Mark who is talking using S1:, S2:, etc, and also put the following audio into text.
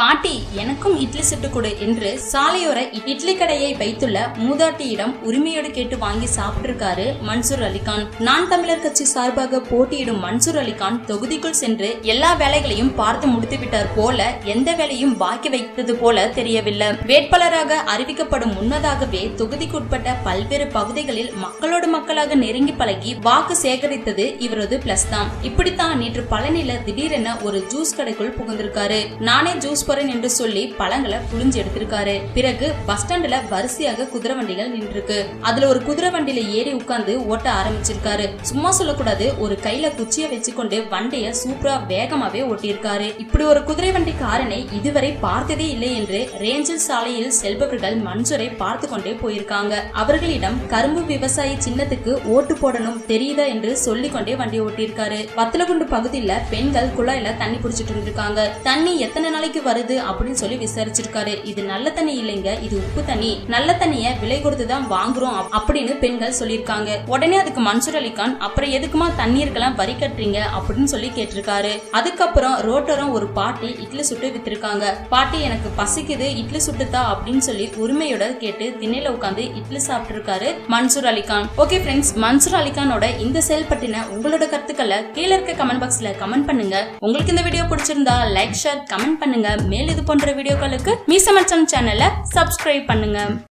S1: பாட்டி எனக்கும் இட்லி சுட்டு கொடு என்று சாலையோர இட்லி கடையை வைத்துள்ள மூதாட்டியிடம் உரிமையோடு கேட்டு வாங்கி சாப்பிட்டிருக்காரு மன்சூர் அலிகான். நான் தமிழர் கட்சி சார்பாக போட்டியிடும் மன்சூர் அலிகான் தொகுதிக்குள் சென்று எல்லா வேலைகளையும் பார்த்து முடித்துவிட்டார் போல எந்த வேலையும் பாக்கி வைத்தது போல தெரியவில்லை. வேட்பாளராக அறிவிக்கப்படும் முன்னதாகவே தொகுதிக்குட்பட்ட பல்வேறு பகுதிகளில் மக்களோடு மக்களாக நெருங்கி பழகி வாக்கு சேகரித்தது இவரது பிளஸ் தான். இப்படித்தான் நேற்று பழனியில திடீரென ஒரு ஜூஸ் கடைக்குள் புகுந்திருக்காரு. நானே ஜூஸ் என்று சொல்லி பழங்களை புளிஞ்சு எடுத்திருக்காரு. பிறகு பஸ் ஸ்டாண்ட்ல வரிசையாக குதிரை வண்டிகள் நின்றுருக்கு. அதுல ஒரு குதிரை வண்டியில ஏறி உட்கார்ந்து ஓட்ட ஆரம்பிச்சிருக்காரு. சும்மா சொல்லக்கூடாது, ஒரு கையில குச்சிய வச்சுக்கொண்டு வண்டிய சூப்பரா வேகமாவே ஓட்டியிருக்காரு. இப்படி ஒரு குதிரை வண்டி காரனை இதுவரை பார்த்ததே இல்லை என்று ரேஞ்சல் சாலையில் செல்பவர்கள் மன்சூரை பார்த்து கொண்டே போயிருக்காங்க. அவர்களிடம் கரும்பு விவசாயி சின்னத்துக்கு ஓட்டு போடணும் தெரியுதா என்று சொல்லிக் கொண்டே வண்டி ஓட்டியிருக்காரு. வத்தலகுண்டு பகுதியில பெண்கள் குழாயில தண்ணி பிடிச்சிட்டு இருந்திருக்காங்க. தண்ணி எத்தனை நாளைக்கு வருது அப்படின்னு சொல்லி விசாரிச்சிருக்காரு. இது நல்ல தண்ணி இல்லைங்க, இது உப்பு தண்ணி, நல்ல தண்ணிய விலை கொடுத்துதான் வாங்குறோம் அப்படின்னு பெண்கள் சொல்லிருக்காங்க. உடனே அதுக்கு மன்சூர் அலிகான் அப்புறம் எதுக்குமா தண்ணீருக்கெல்லாம் வரி கட்டுறீங்க அப்படின்னு சொல்லி கேட்டிருக்காரு. அதுக்கப்புறம் ரோட்டோரம் ஒரு பாட்டி இட்லி சுட்டு வித்திருக்காங்க. பாட்டி எனக்கு பசிக்குது, இட்லி சுட்டுதா அப்படின்னு சொல்லி உரிமையோட கேட்டு திண்ணையில உட்காந்து இட்லி சாப்பிட்டு இருக்காரு மன்சூர் அலிகான். ஓகே ஃப்ரெண்ட்ஸ், மன்சூர் அலிகானோட இந்த செயல் பற்றின உங்களோட கருத்துக்களை கீழே இருக்க கமெண்ட் பாக்ஸ்ல கமெண்ட் பண்ணுங்க. உங்களுக்கு இந்த வீடியோ பிடிச்சிருந்தா லைக், ஷேர், கமெண்ட் பண்ணுங்க. மேல் இது போன்ற வீடியோக்களுக்கு மீசமச்சம் சேனலை சப்ஸ்கிரைப் பண்ணுங்க.